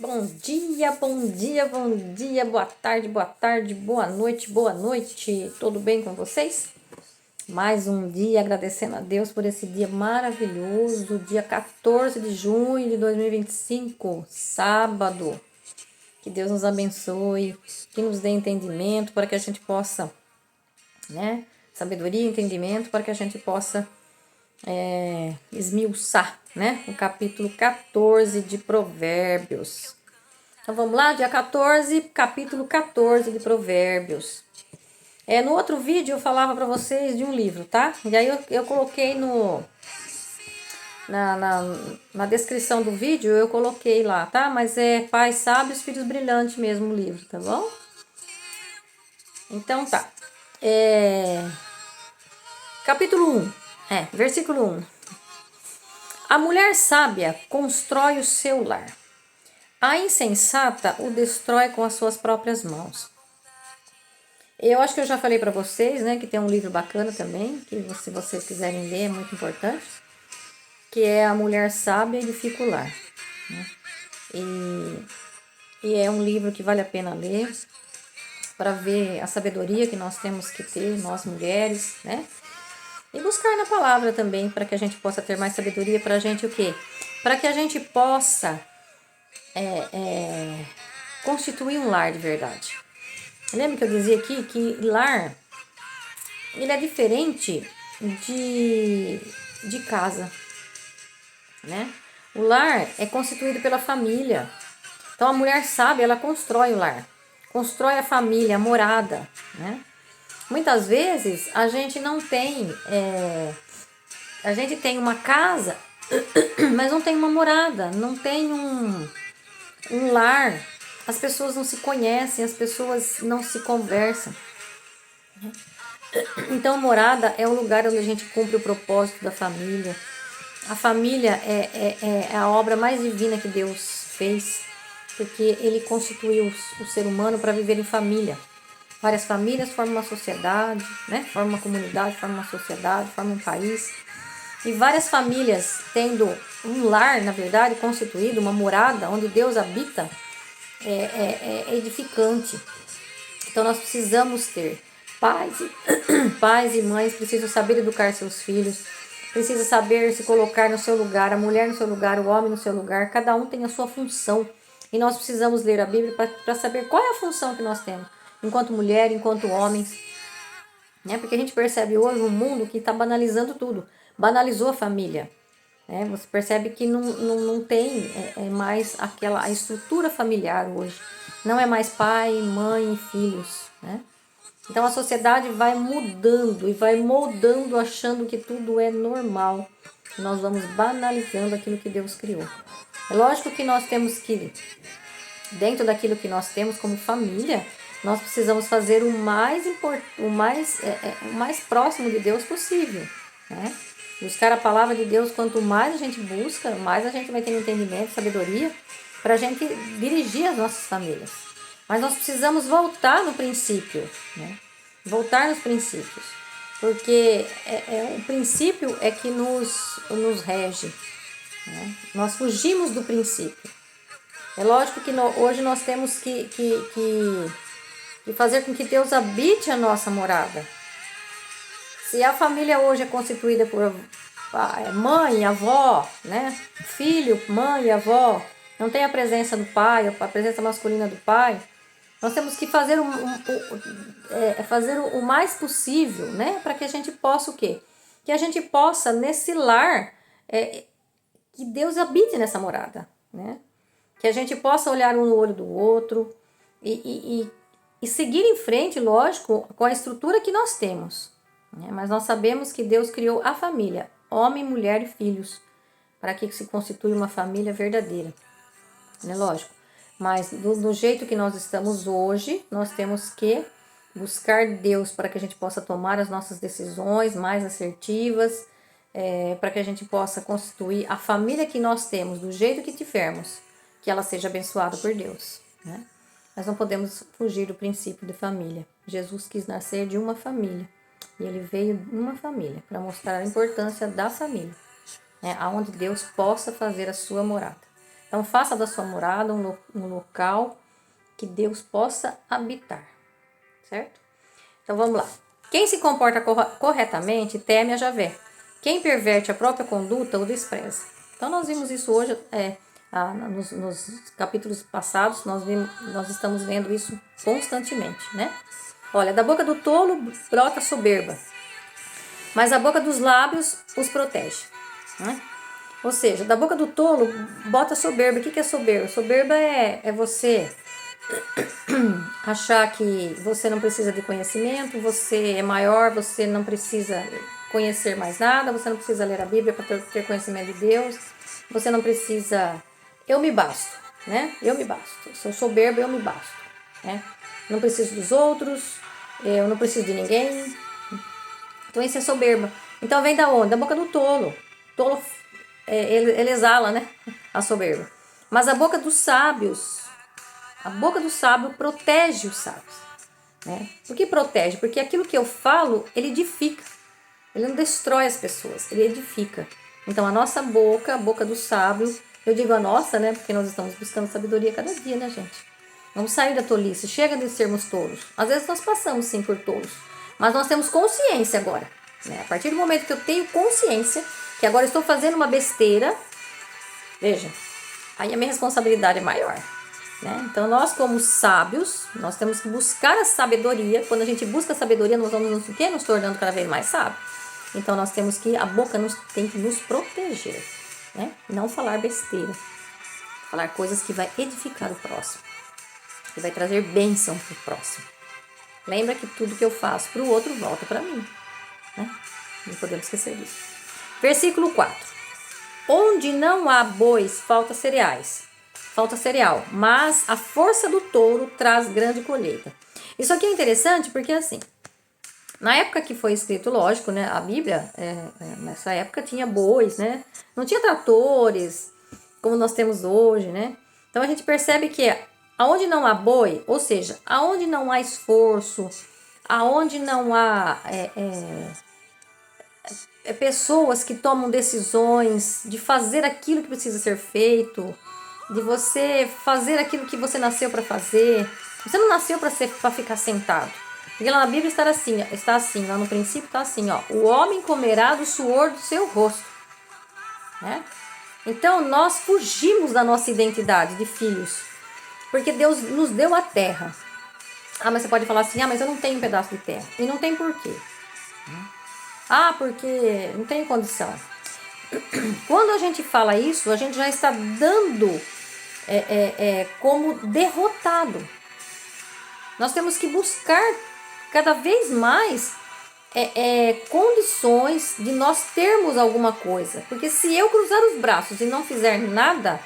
bom dia, boa noite, tudo bem com vocês? Mais um dia agradecendo a Deus por esse dia maravilhoso, dia 14 de junho de 2025, sábado. Que Deus nos abençoe, que nos dê entendimento para que a gente possa, sabedoria e entendimento para que a gente possa esmiuçar, o capítulo 14 de Provérbios. Então vamos lá, dia 14, capítulo 14 de Provérbios. No outro vídeo eu falava para vocês de um livro, tá? E aí eu coloquei na descrição do vídeo, eu coloquei lá, tá? Mas é Pais Sábios, Filhos Brilhantes mesmo o livro, tá bom? Então tá. Capítulo 1, versículo 1. A mulher sábia constrói o seu lar. A insensata o destrói com as suas próprias mãos. Eu acho que eu já falei para vocês, que tem um livro bacana também, que se vocês quiserem ler, é muito importante, que é A Mulher Sábia Edifica o Lar. E é um livro que vale a pena ler, para ver a sabedoria que nós temos que ter, nós mulheres, E buscar na palavra também, para que a gente possa ter mais sabedoria, para a gente o quê? Para que a gente possa constituir um lar de verdade. Lembra que eu dizia aqui que lar, ele é diferente de casa, O lar é constituído pela família. Então a mulher sábia, ela constrói o lar, constrói a família, a morada, Muitas vezes a gente não tem, a gente tem uma casa, mas não tem uma morada, não tem um lar. As pessoas não se conhecem, as pessoas não se conversam. Então, morada é o lugar onde a gente cumpre o propósito da família. A família é a obra mais divina que Deus fez, porque Ele constituiu o ser humano para viver em família. Várias famílias formam uma sociedade, formam uma comunidade, formam uma sociedade, formam um país. E várias famílias tendo um lar, na verdade, constituído, uma morada onde Deus habita, é edificante. Então nós precisamos ter pais e mães, precisam saber educar seus filhos, precisam saber se colocar no seu lugar, a mulher no seu lugar, o homem no seu lugar, cada um tem a sua função. E nós precisamos ler a Bíblia para saber qual é a função que nós temos, enquanto mulher, enquanto homens. Porque a gente percebe hoje um mundo que está banalizando tudo, banalizou a família. Você percebe que não tem mais a estrutura familiar hoje. Não é mais pai, mãe e filhos. Então a sociedade vai mudando e vai moldando, achando que tudo é normal. E nós vamos banalizando aquilo que Deus criou. É lógico que nós temos que, dentro daquilo que nós temos como família, nós precisamos fazer o mais próximo de Deus possível. Buscar a palavra de Deus, quanto mais a gente busca, mais a gente vai ter entendimento, sabedoria, para a gente dirigir as nossas famílias. Mas nós precisamos voltar no princípio, voltar nos princípios, porque o princípio é que nos rege. Nós fugimos do princípio. É lógico que hoje nós temos que fazer com que Deus habite a nossa morada. Se a família hoje é constituída por mãe, avó, filho, mãe, avó, não tem a presença do pai, a presença masculina do pai, nós temos que fazer o mais possível, para que a gente possa o quê? Que a gente possa, nesse lar, que Deus habite nessa morada, Que a gente possa olhar um no olho do outro e seguir em frente, lógico, com a estrutura que nós temos. Mas nós sabemos que Deus criou a família, homem, mulher e filhos, para que se constitui uma família verdadeira. Lógico. Mas do jeito que nós estamos hoje, nós temos que buscar Deus para que a gente possa tomar as nossas decisões mais assertivas, para que a gente possa constituir a família que nós temos, do jeito que tivermos, que ela seja abençoada por Deus. Nós não podemos fugir do princípio de família. Jesus quis nascer de uma família. E ele veio de uma família para mostrar a importância da família, aonde Deus possa fazer a sua morada. Então faça da sua morada um local que Deus possa habitar, certo? Então vamos lá. Quem se comporta corretamente teme a Javé. Quem perverte a própria conduta o despreza. Então nós vimos isso hoje, nos capítulos passados, nós estamos vendo isso constantemente, né? Olha, da boca do tolo brota soberba, mas a boca dos lábios os protege, né? Ou seja, da boca do tolo bota soberba. O que é soberba? Soberba é você achar que você não precisa de conhecimento, você é maior, você não precisa conhecer mais nada, você não precisa ler a Bíblia para ter conhecimento de Deus, você não precisa... Eu me basto, né? Eu me basto. Sou soberba, eu me basto, né? Não preciso dos outros, eu não preciso de ninguém. Então isso é soberba. Então vem da onde? Da boca do tolo. Tolo, ele exala, né? A soberba. Mas a boca dos sábios... A boca do sábio protege os sábios, né? Por que protege? Porque aquilo que eu falo, ele edifica. Ele não destrói as pessoas, ele edifica. Então a nossa boca, a boca do sábio, eu digo a nossa, né? Porque nós estamos buscando sabedoria cada dia, né, gente? Vamos sair da tolice, chega de sermos tolos. Às vezes nós passamos sim por tolos, mas nós temos consciência agora, né? A partir do momento que eu tenho consciência que agora estou fazendo uma besteira, veja, aí a minha responsabilidade é maior. Né? Então nós como sábios, nós temos que buscar a sabedoria. Quando a gente busca a sabedoria, nós vamos nos tornando cada vez mais sábios. Então nós temos que, a boca tem que nos proteger, né? Não falar besteira, falar coisas que vai edificar o próximo, que vai trazer bênção para o próximo. Lembra que tudo que eu faço para o outro volta para mim, né? Não podemos esquecer disso. Versículo 4. Onde não há bois, falta cereal, mas a força do touro traz grande colheita. Isso aqui é interessante porque, assim, na época que foi escrito, lógico, né, a Bíblia, nessa época tinha bois, né, não tinha tratores, como nós temos hoje, né, então a gente percebe que aonde não há boi, ou seja, aonde não há esforço, aonde não há pessoas que tomam decisões de fazer aquilo que precisa ser feito, de você fazer aquilo que você nasceu para fazer. Você não nasceu para ficar sentado. Porque lá na Bíblia está assim, lá no princípio está assim, ó, o homem comerá do suor do seu rosto, né? Então nós fugimos da nossa identidade de filhos, porque Deus nos deu a terra. Ah, mas você pode falar assim, mas eu não tenho um pedaço de terra. E não tem porquê. Ah, porque não tem condição. Quando a gente fala isso, a gente já está dando como derrotado. Nós temos que buscar cada vez mais condições de nós termos alguma coisa. Porque se eu cruzar os braços e não fizer nada,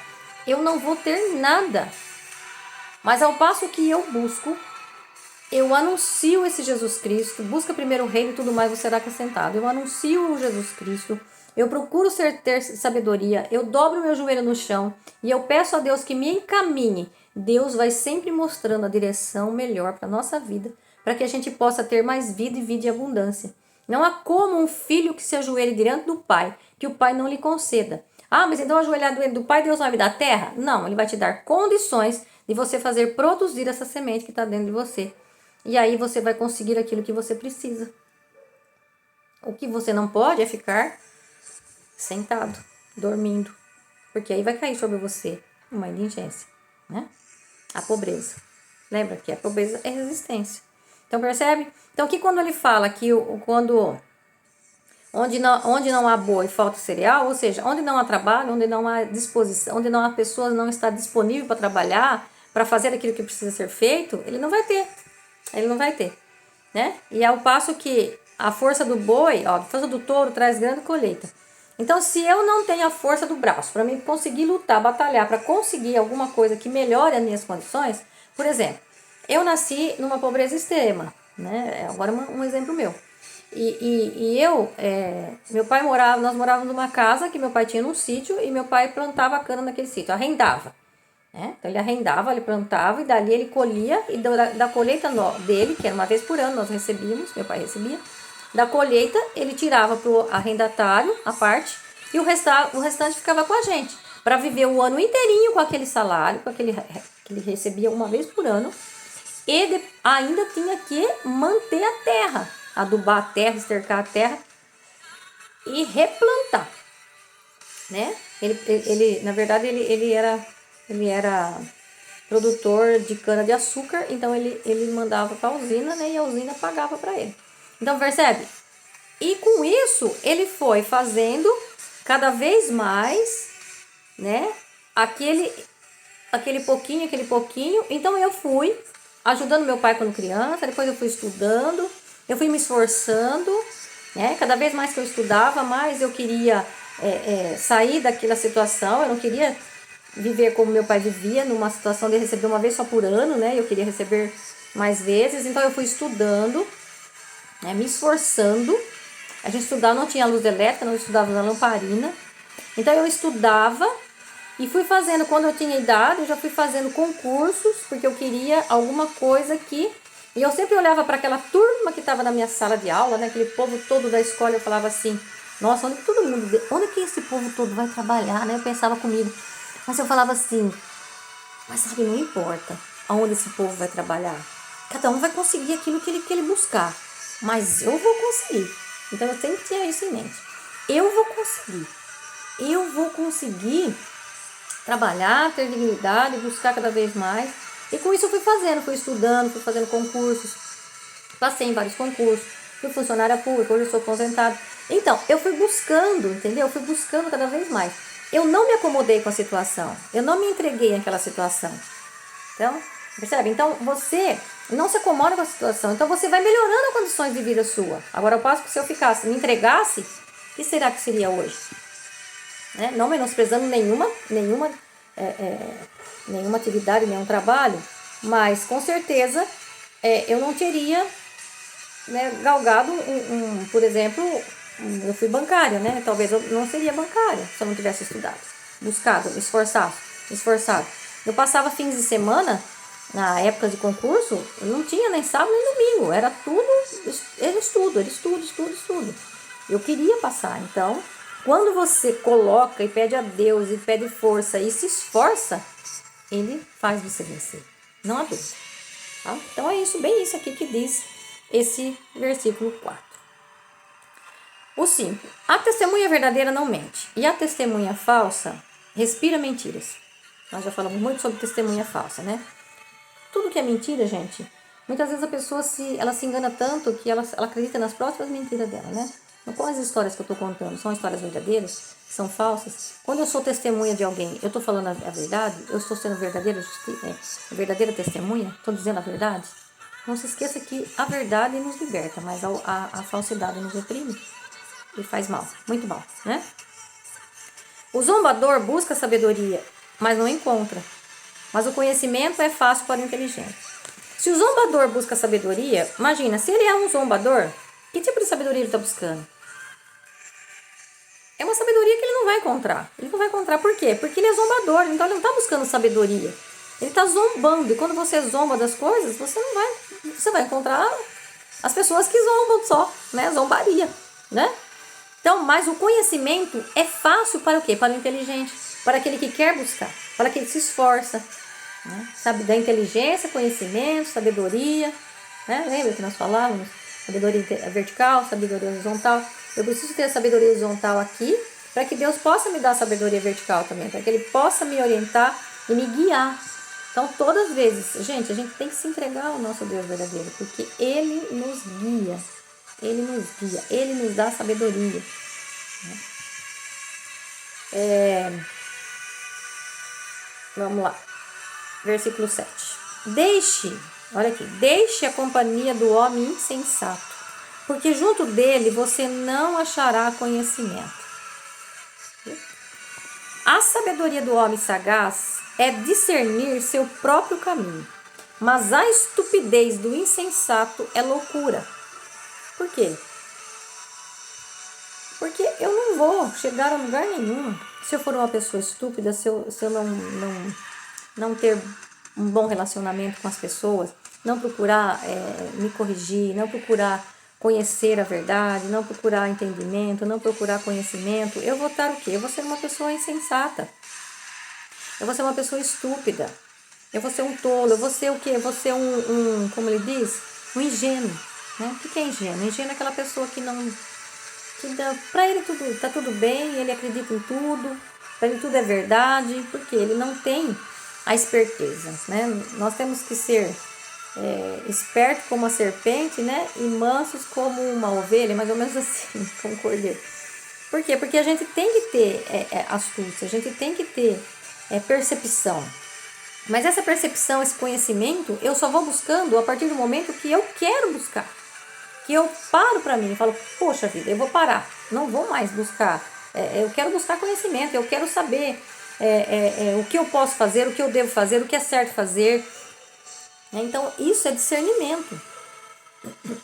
eu não vou ter nada. Mas ao passo que eu busco, eu anuncio esse Jesus Cristo, busca primeiro o reino e tudo mais você será acrescentado. Eu anuncio o Jesus Cristo, eu procuro ter sabedoria, eu dobro meu joelho no chão e eu peço a Deus que me encaminhe. Deus vai sempre mostrando a direção melhor para a nossa vida, para que a gente possa ter mais vida e vida em abundância. Não há como um filho que se ajoelhe diante do Pai, que o Pai não lhe conceda. Ah, mas então ajoelhado diante do Pai, Deus vai me dar terra? Não, Ele vai te dar condições de você fazer produzir essa semente que está dentro de você. E aí você vai conseguir aquilo que você precisa. O que você não pode é ficar sentado, dormindo. Porque aí vai cair sobre você uma indigência, né? A pobreza. Lembra que a pobreza é resistência. Então percebe? Então que quando ele fala que onde não há boi falta cereal, ou seja, onde não há trabalho, onde não há disposição, onde não há pessoa não está disponível para trabalhar, para fazer aquilo que precisa ser feito, ele não vai ter. Ele não vai ter, né? E ao passo que a força do boi, a força do touro traz grande colheita. Então, se eu não tenho a força do braço para mim conseguir lutar, batalhar, para conseguir alguma coisa que melhore as minhas condições, por exemplo, eu nasci numa pobreza extrema, né? Agora um exemplo meu. Meu pai nós morávamos numa casa que meu pai tinha num sítio e meu pai plantava cana naquele sítio, arrendava. Então ele arrendava, ele plantava e dali ele colhia e da colheita dele, que era uma vez por ano, nós recebíamos, meu pai recebia, da colheita ele tirava para o arrendatário a parte e o restante ficava com a gente. para viver o ano inteirinho com aquele salário, com aquele que ele recebia uma vez por ano, e ainda tinha que manter a terra, adubar a terra, estercar a terra e replantar, né? Ele na verdade, ele era produtor de cana de açúcar, então ele mandava para a usina, né? E a usina pagava para ele. Então percebe? E com isso ele foi fazendo cada vez mais, né? Aquele pouquinho. Então eu fui ajudando meu pai quando criança, depois eu fui estudando, eu fui me esforçando, né? Cada vez mais que eu estudava, mais eu queria sair daquela situação. Eu não queria viver como meu pai vivia, numa situação de receber uma vez só por ano, né? Eu queria receber mais vezes, então eu fui estudando, né? Me esforçando. A gente estudava, não tinha luz elétrica, nós estudávamos na lamparina. Então eu estudava e fui fazendo, quando eu tinha idade, eu já fui fazendo concursos, porque eu queria alguma coisa que... E eu sempre olhava para aquela turma que estava na minha sala de aula, né? Aquele povo todo da escola, eu falava assim, nossa, onde que esse povo todo vai trabalhar, né? Eu pensava comigo, mas eu falava assim, mas sabe, não importa aonde esse povo vai trabalhar. Cada um vai conseguir aquilo que ele buscar, mas eu vou conseguir. Então eu sempre tinha isso em mente. Eu vou conseguir trabalhar, ter dignidade, buscar cada vez mais. E com isso eu fui estudando, fui fazendo concursos, passei em vários concursos, fui funcionária pública, hoje eu sou aposentada. Então, eu fui buscando, entendeu? Eu fui buscando cada vez mais. Eu não me acomodei com a situação, eu não me entreguei àquela situação. Então, percebe? Então, você não se acomoda com a situação, então você vai melhorando as condições de vida sua. Agora, eu passo que se eu me entregasse, o que será que seria hoje? Né? Não menosprezando nenhuma atividade, nenhum trabalho, mas com certeza eu não teria, né, galgado por exemplo, eu fui bancária, né? Talvez eu não seria bancária se eu não tivesse estudado, buscado, esforçado. Eu passava fins de semana, na época de concurso, eu não tinha nem sábado nem domingo, era estudo. Eu queria passar, então... Quando você coloca e pede a Deus e pede força e se esforça, Ele faz você vencer. Não há dúvida. Tá? Então é isso, bem isso aqui que diz esse versículo 4. O 5. A testemunha verdadeira não mente. E a testemunha falsa respira mentiras. Nós já falamos muito sobre testemunha falsa, né? Tudo que é mentira, gente, muitas vezes a pessoa ela se engana tanto que ela acredita nas próprias mentiras dela, né? Então, quais as histórias que eu estou contando? São histórias verdadeiras? São falsas? Quando eu sou testemunha de alguém, eu estou falando a verdade? Eu estou sendo verdadeira testemunha? Estou dizendo a verdade? Não se esqueça que a verdade nos liberta, mas a falsidade nos oprime e faz mal, muito mal, né? O zombador busca sabedoria, mas não encontra. Mas o conhecimento é fácil para o inteligente. Se o zombador busca sabedoria, imagina, se ele é um zombador, que tipo de sabedoria ele está buscando? É uma sabedoria que ele não vai encontrar. Ele não vai encontrar por quê? Porque ele é zombador, então ele não está buscando sabedoria. Ele está zombando. E quando você zomba das coisas, você vai encontrar as pessoas que zombam só, né? Zombaria, né? Então, mas o conhecimento é fácil para o quê? Para o inteligente, para aquele que quer buscar, para aquele que se esforça, né? Sabe, da inteligência, conhecimento, sabedoria, né? Lembra que nós falávamos? Sabedoria vertical, sabedoria horizontal. Eu preciso ter a sabedoria horizontal aqui para que Deus possa me dar a sabedoria vertical também, para que Ele possa me orientar e me guiar. Então, todas as vezes, gente, a gente tem que se entregar ao nosso Deus verdadeiro, porque Ele nos guia, Ele nos dá sabedoria. Vamos lá, versículo 7. Deixe a companhia do homem insensato, porque junto dele você não achará conhecimento. A sabedoria do homem sagaz é discernir seu próprio caminho, mas a estupidez do insensato é loucura. Por quê? Porque eu não vou chegar a lugar nenhum se eu for uma pessoa estúpida, se eu não ter um bom relacionamento com as pessoas, não procurar me corrigir, não procurar conhecer a verdade, não procurar entendimento, não procurar conhecimento. Eu vou estar o quê? Eu vou ser uma pessoa insensata. eu vou ser uma pessoa estúpida, eu vou ser um tolo, eu vou ser o quê? Eu vou ser como ele diz, um ingênuo, né? O que é ingênuo? Ingênuo é aquela pessoa que não, para ele tudo tá tudo bem, ele acredita em tudo, para ele tudo é verdade, porque ele não tem a esperteza, né? Nós temos que ser esperto como a serpente, né? E mansos como uma ovelha, mais ou menos assim, como um cordeiro. Por quê? Porque a gente tem que ter astúcia, a gente tem que ter percepção. Mas essa percepção, esse conhecimento, eu só vou buscando a partir do momento que eu quero buscar. Que eu paro para mim e falo, poxa vida, eu vou parar, não vou mais buscar. Eu quero buscar conhecimento, eu quero saber o que eu posso fazer, o que eu devo fazer, o que é certo fazer. Então, isso é discernimento.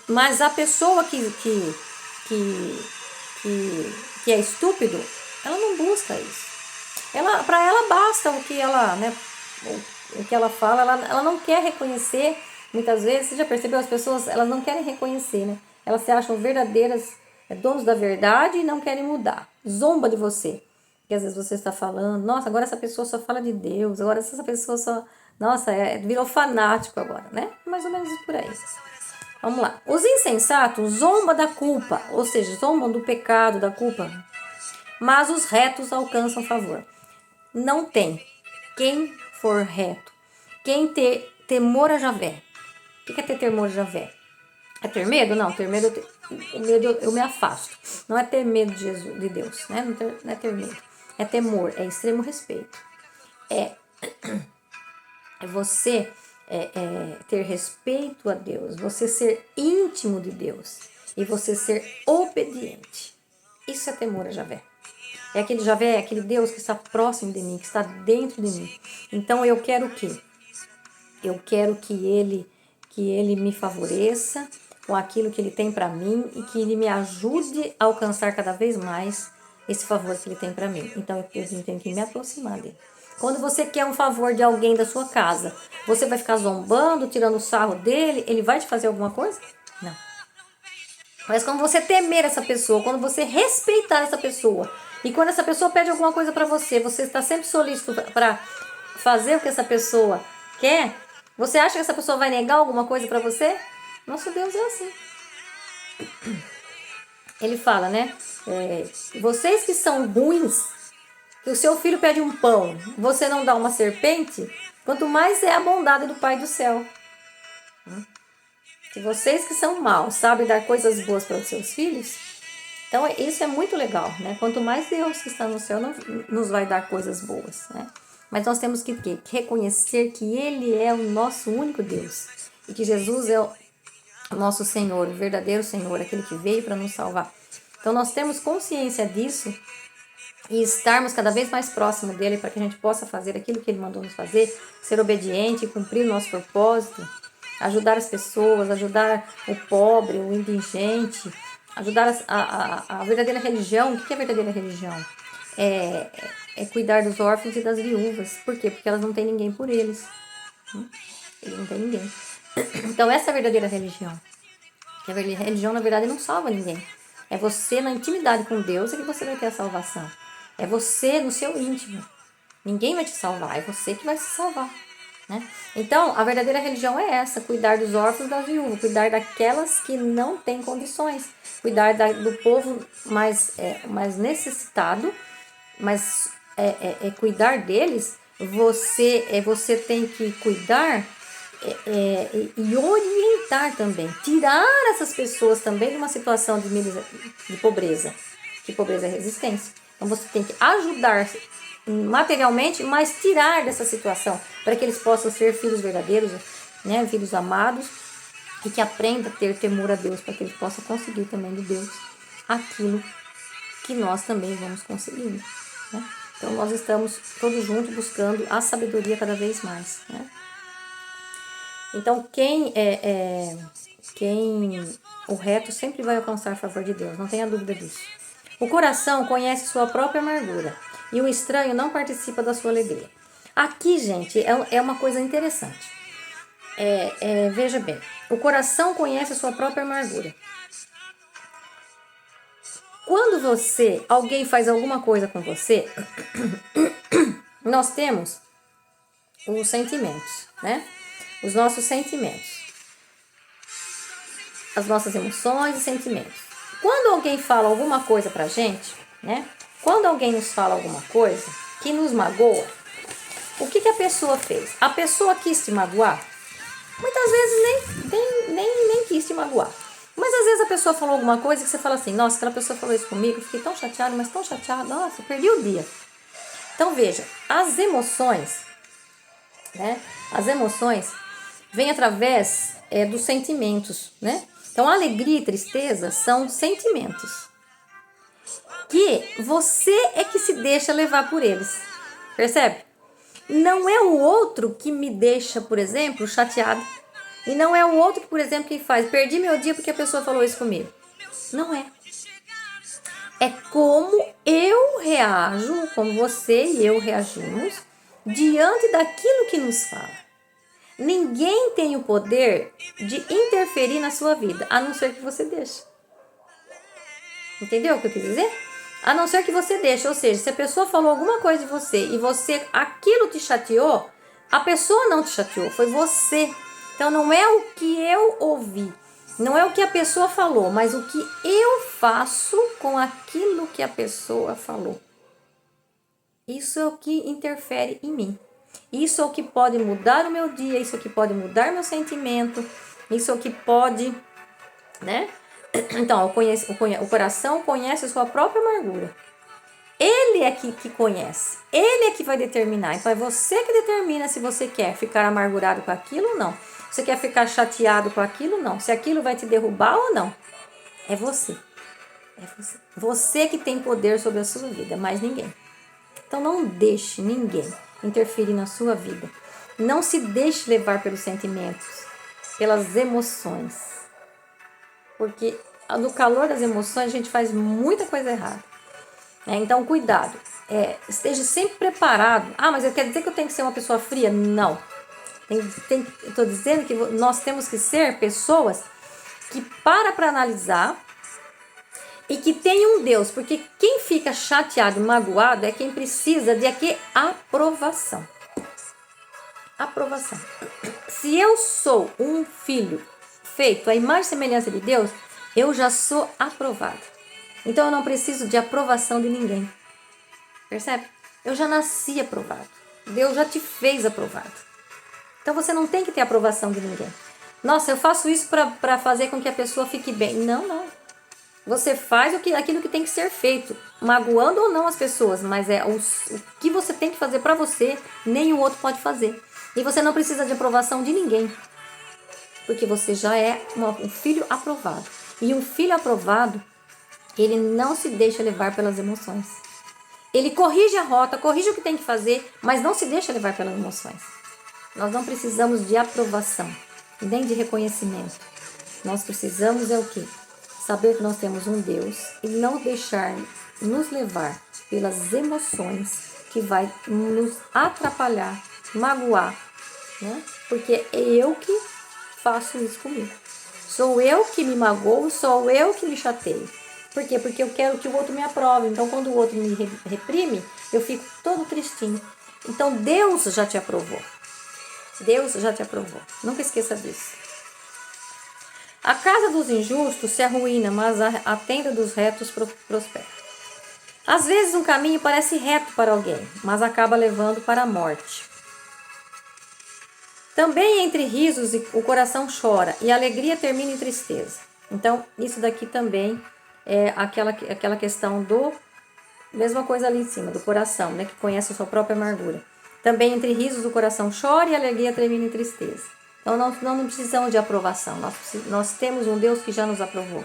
Mas a pessoa que é estúpido, ela não busca isso. Para ela basta o que ela, né, o que ela fala, ela não quer reconhecer. Muitas vezes, você já percebeu, as pessoas elas não querem reconhecer, né? Elas se acham verdadeiras, donos da verdade e não querem mudar. Zomba de você. Que às vezes você está falando, nossa, agora essa pessoa só fala de Deus, agora essa pessoa só, nossa, virou fanático agora, né? Mais ou menos por aí. Vamos lá. Os insensatos zombam da culpa, ou seja, zombam do pecado, da culpa, mas os retos alcançam favor. Não tem quem for reto, quem ter temor a Javé. O que é ter temor a Javé? É ter medo? Não, ter medo, o medo eu me afasto. Não é ter medo de Jesus, de Deus, né? Não é ter medo. É temor, é extremo respeito. É você ter respeito a Deus, você ser íntimo de Deus e você ser obediente. Isso é temor a Javé. É aquele Javé, é aquele Deus que está próximo de mim, que está dentro de mim. Então eu quero o quê? Eu quero que ele me favoreça com aquilo que ele tem para mim e que ele me ajude a alcançar cada vez mais esse favor que ele tem para mim. Então eu tenho que me aproximar dele. Quando você quer um favor de alguém da sua casa, você vai ficar zombando, tirando sarro dele, ele vai te fazer alguma coisa? Não. Mas quando você temer essa pessoa, quando você respeitar essa pessoa, e quando essa pessoa pede alguma coisa para você, você está sempre solícito para fazer o que essa pessoa quer, você acha que essa pessoa vai negar alguma coisa para você? Nosso Deus é assim. Ele fala, né? Vocês que são ruins, que o seu filho pede um pão, você não dá uma serpente, quanto mais é a bondade do Pai do céu. Se vocês que são maus sabem dar coisas boas para os seus filhos, então isso é muito legal, né? Quanto mais Deus que está no céu nos vai dar coisas boas, né? Mas nós temos que reconhecer que Ele é o nosso único Deus e que Jesus é o nosso Senhor, o verdadeiro Senhor, aquele que veio para nos salvar. Então nós temos consciência disso e estarmos cada vez mais próximo dele para que a gente possa fazer aquilo que ele mandou nos fazer, ser obediente, cumprir o nosso propósito, ajudar as pessoas, ajudar o pobre, o indigente, ajudar a verdadeira religião. O que é a verdadeira religião? É cuidar dos órfãos e das viúvas. Por quê? Porque elas não têm ninguém por eles. Eles não têm ninguém. Então essa é a verdadeira religião. Porque a religião, na verdade, não salva ninguém. É você na intimidade com Deus é que você vai ter a salvação. É você no seu íntimo. Ninguém vai te salvar, é você que vai se salvar. Né? Então, a verdadeira religião é essa: cuidar dos órfãos e das viúvas, cuidar daquelas que não têm condições, cuidar do povo mais necessitado, mas cuidar deles, você tem que cuidar e orientar também, tirar essas pessoas também de uma situação de pobreza, que pobreza é resistência. Então você tem que ajudar materialmente, mas tirar dessa situação, para que eles possam ser filhos verdadeiros, né, filhos amados, e que aprendam a ter temor a Deus, para que eles possam conseguir também de Deus aquilo que nós também vamos conseguir. Né? Então nós estamos todos juntos buscando a sabedoria cada vez mais. Né? Então quem o reto sempre vai alcançar a favor de Deus, não tenha dúvida disso. O coração conhece sua própria amargura e o estranho não participa da sua alegria. Aqui, gente, é uma coisa interessante. Veja bem, o coração conhece a sua própria amargura. Quando alguém faz alguma coisa com você, nós temos os sentimentos, né? Os nossos sentimentos. As nossas emoções e sentimentos. Quando alguém fala alguma coisa pra gente, né? Quando alguém nos fala alguma coisa que nos magoa, o que a pessoa fez? A pessoa quis te magoar? Muitas vezes nem quis te magoar. Mas às vezes a pessoa falou alguma coisa que você fala assim, nossa, aquela pessoa falou isso comigo, eu fiquei tão chateado, mas tão chateado, nossa, perdi o dia. Então veja, as emoções, né? As emoções vêm através dos sentimentos, né? Então alegria e tristeza são sentimentos que você é que se deixa levar por eles, percebe? Não é o outro que me deixa, por exemplo, chateado. E não é o outro que, por exemplo, que faz, perdi meu dia porque a pessoa falou isso comigo. Não é. É como eu reajo, como você e eu reagimos diante daquilo que nos fala. Ninguém tem o poder de interferir na sua vida, a não ser que você deixe. Entendeu o que eu quis dizer? A não ser que você deixe, ou seja, se a pessoa falou alguma coisa de você e você, aquilo te chateou, a pessoa não te chateou, foi você. Então não é o que eu ouvi, não é o que a pessoa falou, mas o que eu faço com aquilo que a pessoa falou. Isso é o que interfere em mim. Isso é o que pode mudar o meu dia, isso é o que pode mudar meu sentimento, isso é o que pode, né? Então, o coração conhece a sua própria amargura. Ele é que conhece. Ele é que vai determinar. Então, é você que determina se você quer ficar amargurado com aquilo ou não. Você quer ficar chateado com aquilo ou não. Se aquilo vai te derrubar ou não. É você. É você. Você que tem poder sobre a sua vida, mais ninguém. Então, não deixe ninguém interferir na sua vida. Não se deixe levar pelos sentimentos, pelas emoções. Porque no calor das emoções a gente faz muita coisa errada. Então, cuidado. Esteja sempre preparado. Ah, mas eu quero dizer que eu tenho que ser uma pessoa fria? Não. Estou dizendo que nós temos que ser pessoas que para analisar e que tem um Deus. Porque quem fica chateado, magoado, é quem precisa de aqui aprovação. Aprovação. Se eu sou um filho feito à imagem e semelhança de Deus, eu já sou aprovado. Então eu não preciso de aprovação de ninguém. Percebe? Eu já nasci aprovado. Deus já te fez aprovado. Então você não tem que ter aprovação de ninguém. Nossa, eu faço isso para fazer com que a pessoa fique bem. Não. Você faz aquilo que tem que ser feito, magoando ou não as pessoas, mas o que você tem que fazer para você, nenhum outro pode fazer. E você não precisa de aprovação de ninguém. Porque você já é um filho aprovado. E um filho aprovado, ele não se deixa levar pelas emoções. Ele corrige a rota, corrige o que tem que fazer, mas não se deixa levar pelas emoções. Nós não precisamos de aprovação, nem de reconhecimento. Nós precisamos o quê? Saber que nós temos um Deus e não deixar nos levar pelas emoções que vai nos atrapalhar, magoar, né? Porque é eu que faço isso comigo. Sou eu que me magoo, sou eu que me chateio. Por quê? Porque eu quero que o outro me aprove. Então, quando o outro me reprime, eu fico todo tristinho. Então, Deus já te aprovou. Deus já te aprovou. Nunca esqueça disso. A casa dos injustos se arruína, mas a tenda dos retos prospera. Às vezes, um caminho parece reto para alguém, mas acaba levando para a morte. Também entre risos o coração chora, e a alegria termina em tristeza. Então, isso daqui também é aquela questão do... Mesma coisa ali em cima, do coração, né? Que conhece a sua própria amargura. Também entre risos o coração chora e a alegria termina em tristeza. Então, não precisamos de aprovação. Nós temos um Deus que já nos aprovou,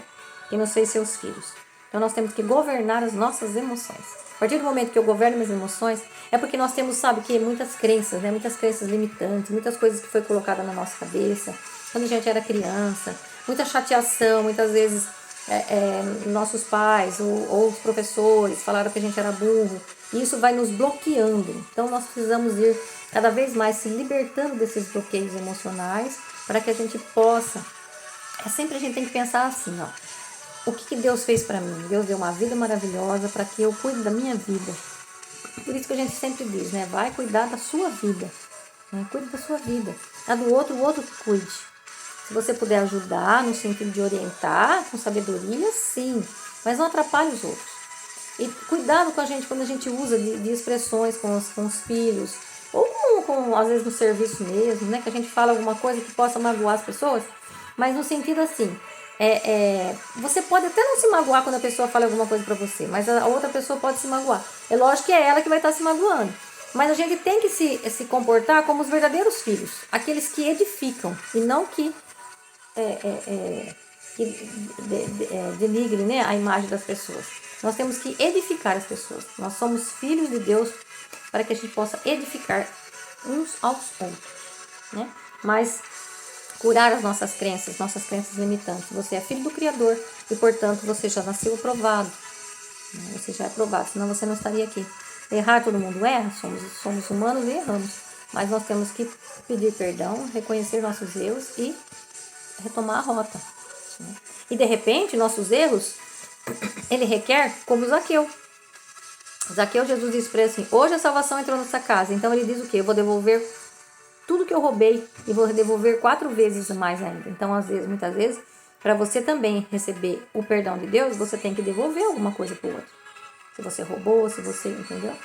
que nos fez seus filhos. Então, nós temos que governar as nossas emoções. A partir do momento que eu governo minhas emoções, é porque nós temos, sabe, que muitas crenças, né? Muitas crenças limitantes, muitas coisas que foi colocada na nossa cabeça, quando a gente era criança, muita chateação, muitas vezes nossos pais ou os professores falaram que a gente era burro, e isso vai nos bloqueando. Então, nós precisamos ir cada vez mais se libertando desses bloqueios emocionais para que a gente possa... Sempre a gente tem que pensar assim, ó. O que Deus fez para mim? Deus deu uma vida maravilhosa para que eu cuide da minha vida. Por isso que a gente sempre diz, né? Vai cuidar da sua vida, né? Cuide da sua vida. A do outro, o outro que cuide. Se você puder ajudar no sentido de orientar com sabedoria, sim, mas não atrapalhe os outros. E cuidado com a gente quando a gente usa de expressões com os filhos, ou às vezes no serviço mesmo, né? Que a gente fala alguma coisa que possa magoar as pessoas, mas no sentido assim, você pode até não se magoar quando a pessoa fala alguma coisa pra você, mas a outra pessoa pode se magoar. É lógico que é ela que vai estar se magoando. Mas a gente tem que se comportar como os verdadeiros filhos, aqueles que edificam e não que denigre, né, a imagem das pessoas. Nós temos que edificar as pessoas. Nós somos filhos de Deus para que a gente possa edificar uns aos outros, né? Mas curar as nossas crenças limitantes. Você é filho do Criador e, portanto, você já nasceu aprovado. Você já é aprovado, senão você não estaria aqui. Errar todo mundo erra, somos humanos e erramos. Mas nós temos que pedir perdão, reconhecer nossos erros e retomar a rota. Né? E de repente, nossos erros, ele requer como Zaqueu. Zaqueu, Jesus disse para ele assim: hoje a salvação entrou nessa casa. Então ele diz o quê? Eu vou devolver tudo que eu roubei e vou devolver 4 vezes mais ainda. Então, muitas vezes, para você também receber o perdão de Deus, você tem que devolver alguma coisa para o outro. Se você roubou, se você, entendeu?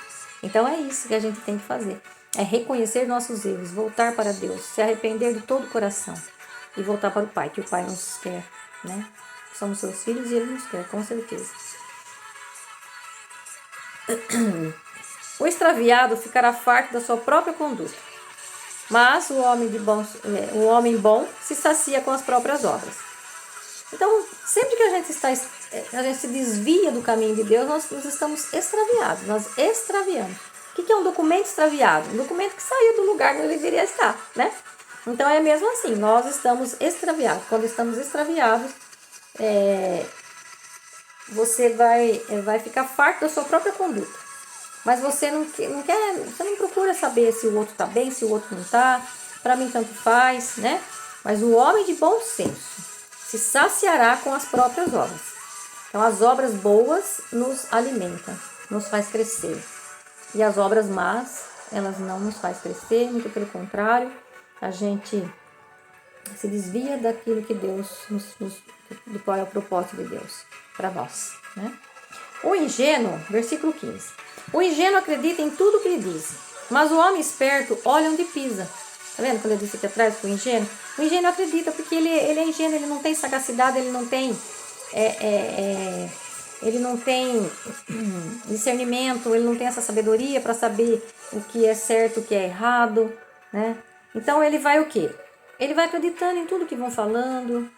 Então é isso que a gente tem que fazer. É reconhecer nossos erros, voltar para Deus, se arrepender de todo o coração e voltar para o Pai, que o Pai nos quer, né? Somos seus filhos e Ele nos quer, com certeza. O extraviado ficará farto da sua própria conduta, mas o homem bom se sacia com as próprias obras. Então, sempre que a gente se desvia do caminho de Deus, nós estamos extraviados, nós extraviamos. O que é um documento extraviado? Um documento que saiu do lugar onde ele deveria estar, né? Então, é mesmo assim, nós estamos extraviados. Quando estamos extraviados, você vai ficar farto da sua própria conduta. Mas você você não procura saber se o outro está bem, se o outro não está. Para mim, tanto faz, né? Mas o homem de bom senso se saciará com as próprias obras. Então, as obras boas nos alimentam, nos faz crescer. E as obras más, elas não nos faz crescer, muito pelo contrário, a gente se desvia daquilo que Deus, do qual é o propósito de Deus para nós, né? O ingênuo, versículo 15. O ingênuo acredita em tudo que lhe dizem, mas o homem esperto olha onde pisa. Tá vendo quando eu disse aqui atrás com o ingênuo? O ingênuo acredita porque ele é ingênuo, ele não tem sagacidade, ele não tem discernimento, ele não tem essa sabedoria para saber o que é certo, o que é errado, né? Então ele vai o quê? Ele vai acreditando em tudo que vão falando.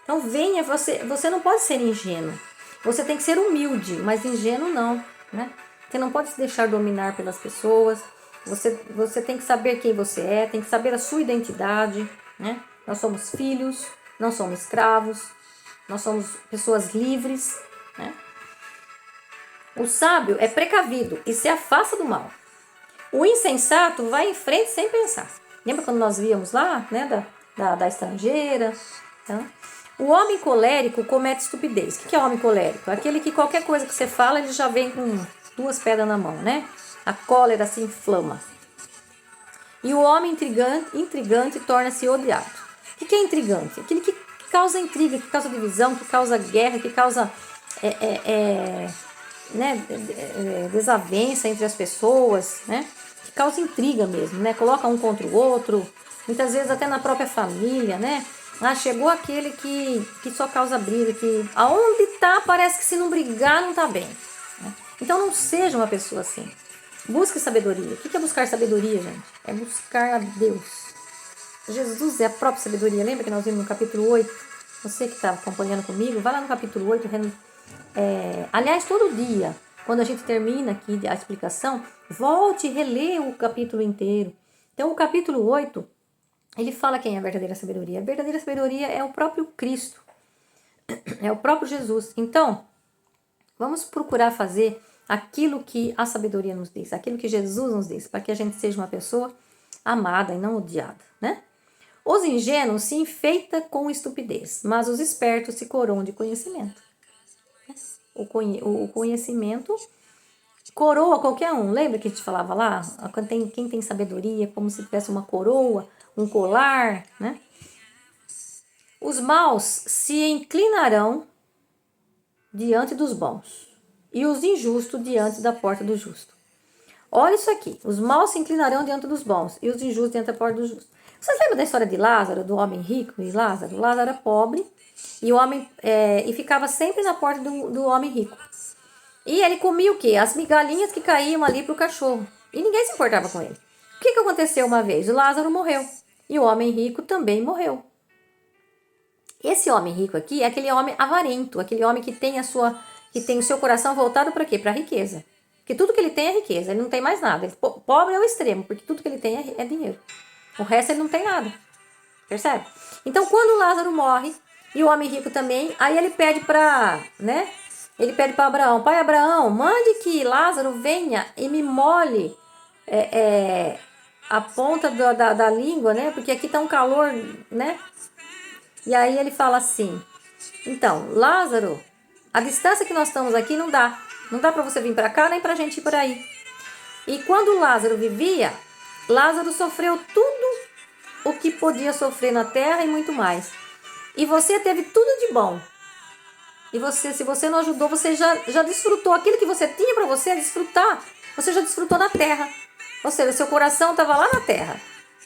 Então você não pode ser ingênuo. Você tem que ser humilde, mas ingênuo não, né? Você não pode se deixar dominar pelas pessoas. Você tem que saber quem você é, tem que saber a sua identidade, né? Nós somos filhos, não somos escravos, nós somos pessoas livres, né? O sábio é precavido e se afasta do mal. O insensato vai em frente sem pensar. Lembra quando nós víamos lá, né, da estrangeira? Tá? O homem colérico comete estupidez. O que é homem colérico? Aquele que qualquer coisa que você fala, ele já vem com 2 pedras na mão, né? A cólera se inflama. E o homem intrigante torna-se odiado. O que é intrigante? Aquele que causa intriga, que causa divisão, que causa guerra, que causa desavença entre as pessoas, né? Que causa intriga mesmo, né? Coloca um contra o outro, muitas vezes até na própria família, né? Chegou aquele que só causa briga, que aonde tá parece que se não brigar não tá bem, né? Então não seja uma pessoa assim. Busque sabedoria. O que é buscar sabedoria, gente? É buscar a Deus. Jesus é a própria sabedoria. Lembra que nós vimos no capítulo 8? Você que está acompanhando comigo, vai lá no capítulo 8. Aliás, todo dia, quando a gente termina aqui a explicação, volte e relê o capítulo inteiro. Então, o capítulo 8, ele fala quem é a verdadeira sabedoria. A verdadeira sabedoria é o próprio Cristo. É o próprio Jesus. Então, vamos procurar fazer aquilo que a sabedoria nos diz, aquilo que Jesus nos diz, para que a gente seja uma pessoa amada e não odiada, né? Os ingênuos se enfeitam com estupidez, mas os espertos se coroam de conhecimento. O conhecimento coroa qualquer um. Lembra que a gente falava lá? Quem tem sabedoria, como se tivesse uma coroa, um colar, né? Os maus se inclinarão diante dos bons, e os injustos diante da porta do justo. Olha isso aqui. Os maus se inclinarão diante dos bons, e os injustos diante da porta do justo. Vocês lembram da história de Lázaro, do homem rico e Lázaro? Lázaro era pobre e o homem e ficava sempre na porta do homem rico. E ele comia o quê? As migalhinhas que caíam ali pro cachorro. E ninguém se importava com ele. O que aconteceu uma vez? O Lázaro morreu. E o homem rico também morreu. Esse homem rico aqui é aquele homem avarento, aquele homem que tem o seu coração voltado para quê? Para a riqueza. Porque tudo que ele tem é riqueza, ele não tem mais nada. Ele, pobre é o extremo, porque tudo que ele tem é dinheiro. O resto ele não tem nada. Percebe? Então, quando Lázaro morre, e o homem rico também, aí ele pede para, né? Ele pede para Abraão, pai Abraão, mande que Lázaro venha e me molhe a ponta da língua, né? Porque aqui tá um calor, né? E aí ele fala assim, então, Lázaro, a distância que nós estamos aqui não dá. Não dá para você vir para cá, nem para a gente ir por aí. E quando Lázaro vivia, Lázaro sofreu tudo o que podia sofrer na terra e muito mais. E você teve tudo de bom. E você, se você não ajudou, você já desfrutou aquilo que você tinha para você desfrutar. Você já desfrutou na terra. Ou seja, seu coração estava lá na terra.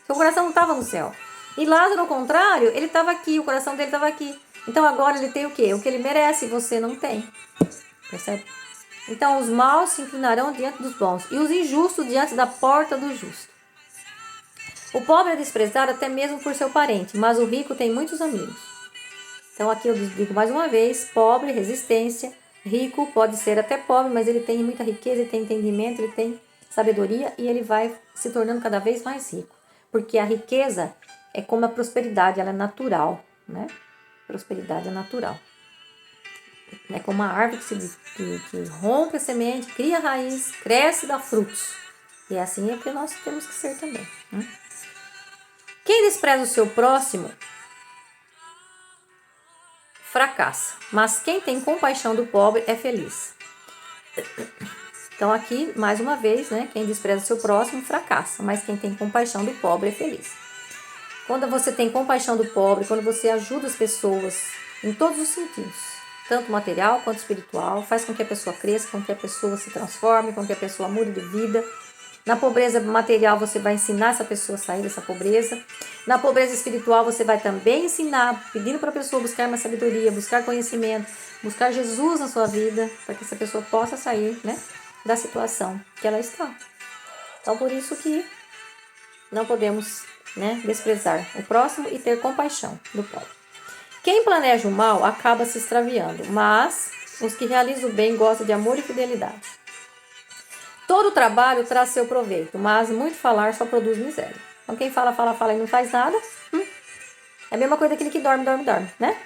Seu coração não estava no céu. E Lázaro, ao contrário, ele estava aqui, o coração dele estava aqui. Então agora ele tem o quê? O que ele merece e você não tem. Percebe? Então os maus se inclinarão diante dos bons e os injustos diante da porta do justo. O pobre é desprezado até mesmo por seu parente, mas o rico tem muitos amigos. Então aqui eu digo mais uma vez, pobre, resistência, rico pode ser até pobre, mas ele tem muita riqueza, ele tem entendimento, ele tem sabedoria e ele vai se tornando cada vez mais rico. Porque a riqueza é como a prosperidade, ela é natural, né? Prosperidade é natural. É como uma árvore que rompe a semente, cria raiz, cresce e dá frutos. E assim é que nós temos que ser também. Né? Quem despreza o seu próximo fracassa, mas quem tem compaixão do pobre é feliz. Então aqui, mais uma vez, né, quem despreza o seu próximo fracassa, mas quem tem compaixão do pobre é feliz. Quando você tem compaixão do pobre, quando você ajuda as pessoas em todos os sentidos, tanto material quanto espiritual, faz com que a pessoa cresça, com que a pessoa se transforme, com que a pessoa mude de vida. Na pobreza material, você vai ensinar essa pessoa a sair dessa pobreza. Na pobreza espiritual, você vai também ensinar, pedindo para a pessoa buscar mais sabedoria, buscar conhecimento, buscar Jesus na sua vida, para que essa pessoa possa sair, né, da situação que ela está. Então, por isso que não podemos, né, desprezar o próximo e ter compaixão do pobre. Quem planeja o mal acaba se extraviando, mas os que realizam o bem gostam de amor e fidelidade. Todo trabalho traz seu proveito, mas muito falar só produz miséria. Então quem fala e não faz nada, é a mesma coisa daquele que dorme, né?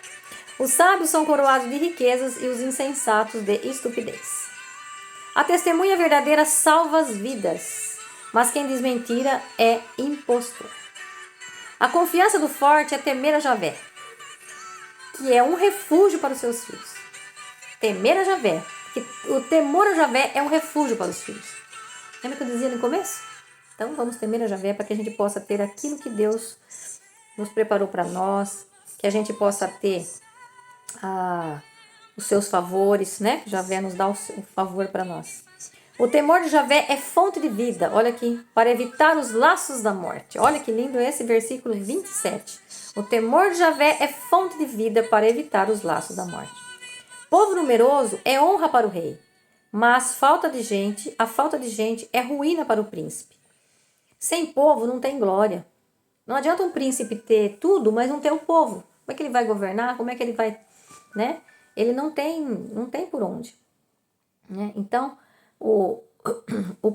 Os sábios são coroados de riquezas e os insensatos de estupidez. A testemunha verdadeira salva as vidas, mas quem diz mentira é impostor. A confiança do forte é temer a Javé, que é um refúgio para os seus filhos. Temer a Javé, porque o temor a Javé é um refúgio para os filhos. Lembra que eu dizia no começo? Então vamos temer a Javé para que a gente possa ter aquilo que Deus nos preparou para nós, que a gente possa ter os seus favores, né? Javé nos dá o favor para nós. O temor de Javé é fonte de vida, olha aqui, para evitar os laços da morte. Olha que lindo esse versículo 27. O temor de Javé é fonte de vida para evitar os laços da morte. Povo numeroso é honra para o rei, mas a falta de gente é ruína para o príncipe. Sem povo não tem glória. Não adianta um príncipe ter tudo, mas não ter o povo. Como é que ele vai governar? Como é que ele vai, né? Ele não tem por onde. Né? Então, o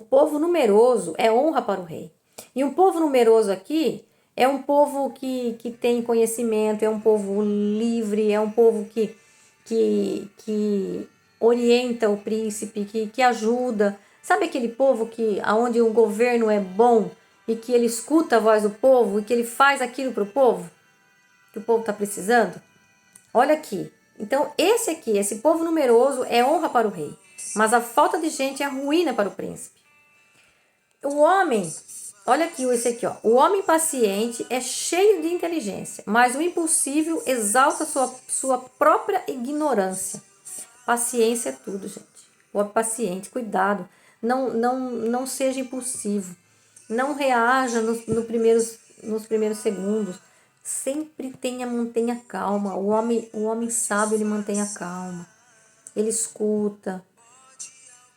povo numeroso é honra para o rei. E um povo numeroso aqui é um povo que tem conhecimento, é um povo livre, é um povo que orienta o príncipe, que ajuda. Sabe aquele povo onde o governo é bom e que ele escuta a voz do povo e que ele faz aquilo para o povo que o povo está precisando? Olha aqui. Então, esse povo numeroso é honra para o rei. mas a falta de gente é ruína para o príncipe. O homem, olha aqui esse aqui, ó. O homem paciente é cheio de inteligência, mas o impulsivo exalta sua própria ignorância. Paciência é tudo, gente. O homem paciente, cuidado. Não seja impulsivo. Não reaja nos primeiros segundos. Sempre mantenha calma. O homem sábio, ele mantém a calma. Ele escuta.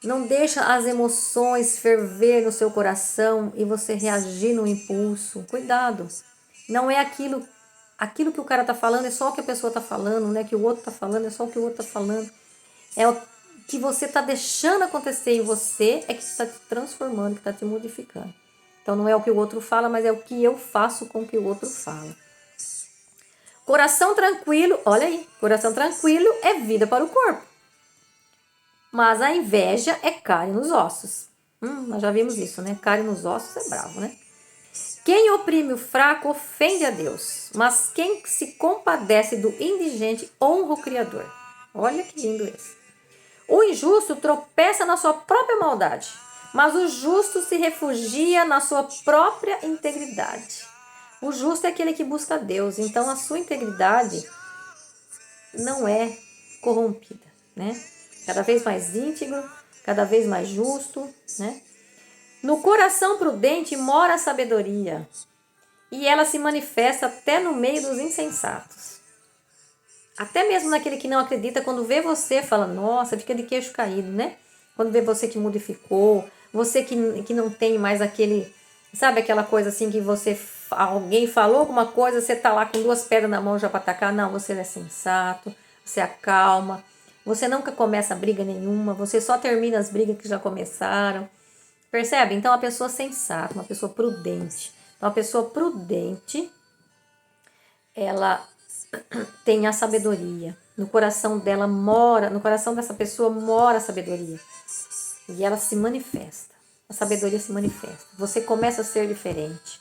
Não deixa as emoções ferver no seu coração e você reagir no impulso. Cuidado. Não é aquilo que o cara tá falando, é só o que a pessoa tá falando, né? Que o outro tá falando, é só o que o outro tá falando. É o que você tá deixando acontecer em você, é que está te transformando, que está te modificando. Então não é o que o outro fala, mas é o que eu faço com o que o outro fala. Coração tranquilo, olha aí, coração tranquilo é vida para o corpo. Mas a inveja é cárie nos ossos. Nós já vimos isso, né? Cárie nos ossos é bravo, né? Quem oprime o fraco ofende a Deus, mas quem se compadece do indigente honra o Criador. Olha que lindo esse. O injusto tropeça na sua própria maldade, mas o justo se refugia na sua própria integridade. O justo é aquele que busca Deus, então a sua integridade não é corrompida, né? Cada vez mais íntegro, cada vez mais justo, né? No coração prudente mora a sabedoria, e ela se manifesta até no meio dos insensatos. Até mesmo naquele que não acredita, quando vê você, fala, nossa, fica de queixo caído, né? Quando vê você que modificou, você que não tem mais aquele, sabe aquela coisa assim que alguém falou alguma coisa, você tá lá com 2 pedras na mão já para atacar, não, você é sensato, você acalma. Você nunca começa briga nenhuma, você só termina as brigas que já começaram. Percebe? Então, a pessoa sensata, uma pessoa prudente. Então, a pessoa prudente, ela tem a sabedoria. No coração dessa pessoa mora a sabedoria. E ela se manifesta. A sabedoria se manifesta. Você começa a ser diferente.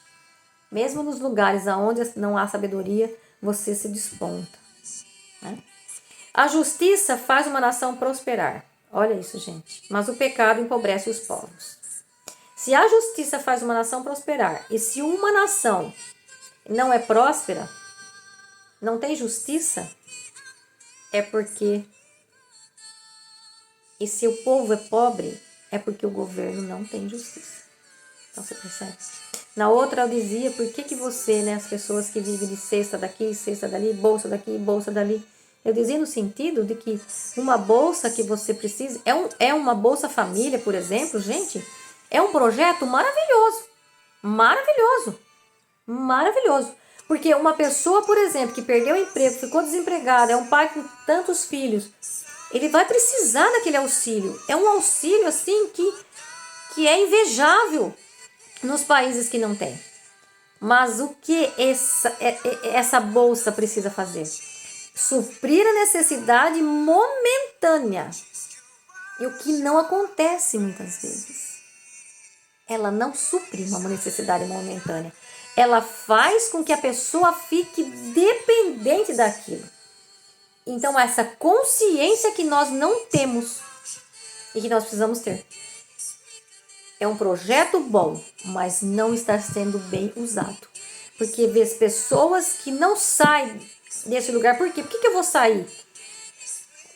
Mesmo nos lugares onde não há sabedoria, você se desponta, né? A justiça faz uma nação prosperar. Olha isso, gente. Mas o pecado empobrece os povos. Se a justiça faz uma nação prosperar, e se uma nação não é próspera, não tem justiça, é porque... E se o povo é pobre, é porque o governo não tem justiça. Então, você percebe? Na outra, eu dizia, por que você, né, as pessoas que vivem de cesta daqui, cesta dali, bolsa daqui, bolsa dali... Eu dizia no sentido de que uma bolsa que você precisa, é uma Bolsa Família, por exemplo, gente, é um projeto maravilhoso. Maravilhoso. Maravilhoso. Porque uma pessoa, por exemplo, que perdeu o emprego, ficou desempregada, é um pai com tantos filhos, ele vai precisar daquele auxílio. É um auxílio, assim, que é invejável nos países que não tem. Mas o que essa bolsa precisa fazer? Suprir a necessidade momentânea. E o que não acontece muitas vezes. Ela não supre uma necessidade momentânea. Ela faz com que a pessoa fique dependente daquilo. Então, essa consciência que nós não temos e que nós precisamos ter. É um projeto bom, mas não está sendo bem usado. Porque vê as pessoas que não saem desse lugar. Por quê? Por que eu vou sair?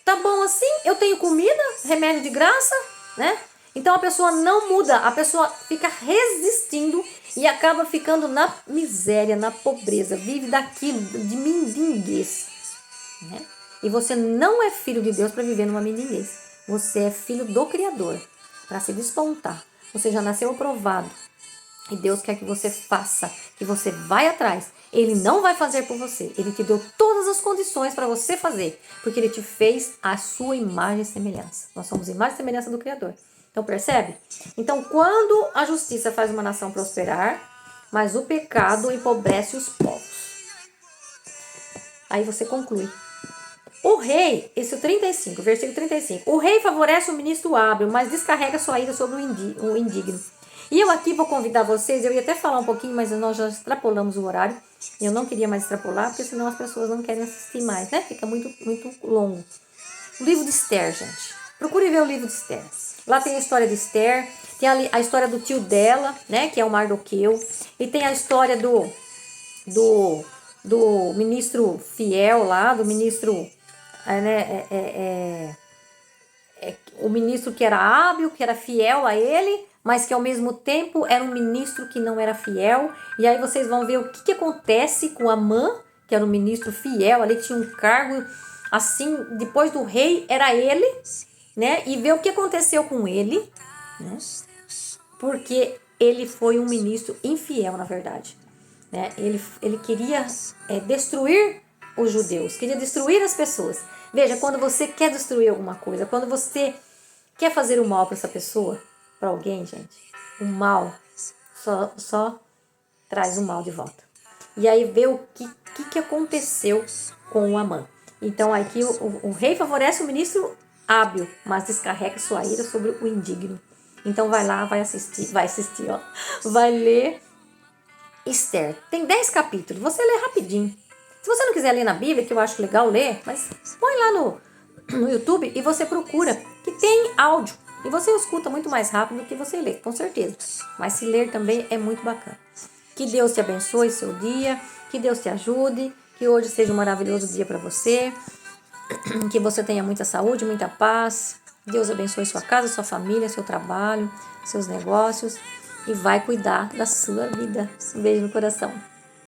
Tá bom assim? Eu tenho comida, remédio de graça, né? Então a pessoa não muda, a pessoa fica resistindo e acaba ficando na miséria, na pobreza, vive daquilo, de mendiguez, né? E você não é filho de Deus para viver numa mendiguez. Você é filho do Criador, para se despontar. Você já nasceu aprovado. E Deus quer que você faça, que você vai atrás. Ele não vai fazer por você. Ele te deu todas as condições para você fazer. Porque Ele te fez a sua imagem e semelhança. Nós somos imagem e semelhança do Criador. Então, percebe? Então, quando a justiça faz uma nação prosperar, mas o pecado empobrece os povos. Aí você conclui. O rei, esse é o 35, versículo 35. O rei favorece o ministro hábil, mas descarrega sua ira sobre o indigno. E eu aqui vou convidar vocês, eu ia até falar um pouquinho, mas nós já extrapolamos o horário. E eu não queria mais extrapolar, porque senão as pessoas não querem assistir mais, né? Fica muito, muito longo. O livro de Esther, gente. Procure ver o livro de Esther. Lá tem a história de Esther, tem ali a história do tio dela, né, que é o Mardoqueu, e tem a história do ministro fiel lá, do ministro, o ministro que era hábil, que era fiel a ele, mas que ao mesmo tempo era um ministro que não era fiel. E aí vocês vão ver o que acontece com Amã, que era um ministro fiel ali, que tinha um cargo assim, depois do rei era ele, né? E ver o que aconteceu com ele, né? Porque ele foi um ministro infiel, na verdade. Né? Ele queria destruir os judeus, queria destruir as pessoas. Veja, quando você quer destruir alguma coisa, quando você quer fazer o mal para essa pessoa, para alguém, gente, o mal só traz o mal de volta. E aí vê o que aconteceu com o Amã. Então aqui o rei favorece o ministro hábil, mas descarrega sua ira sobre o indigno. Então vai lá, vai assistir, ó, vai ler Esther. Tem 10 capítulos, você lê rapidinho. Se você não quiser ler na Bíblia, que eu acho legal ler, mas põe lá no YouTube e você procura, que tem áudio. E você escuta muito mais rápido do que você lê, com certeza. Mas se ler também é muito bacana. Que Deus te abençoe seu dia, que Deus te ajude, que hoje seja um maravilhoso dia para você, que você tenha muita saúde, muita paz. Deus abençoe sua casa, sua família, seu trabalho, seus negócios e vai cuidar da sua vida. Um beijo no coração.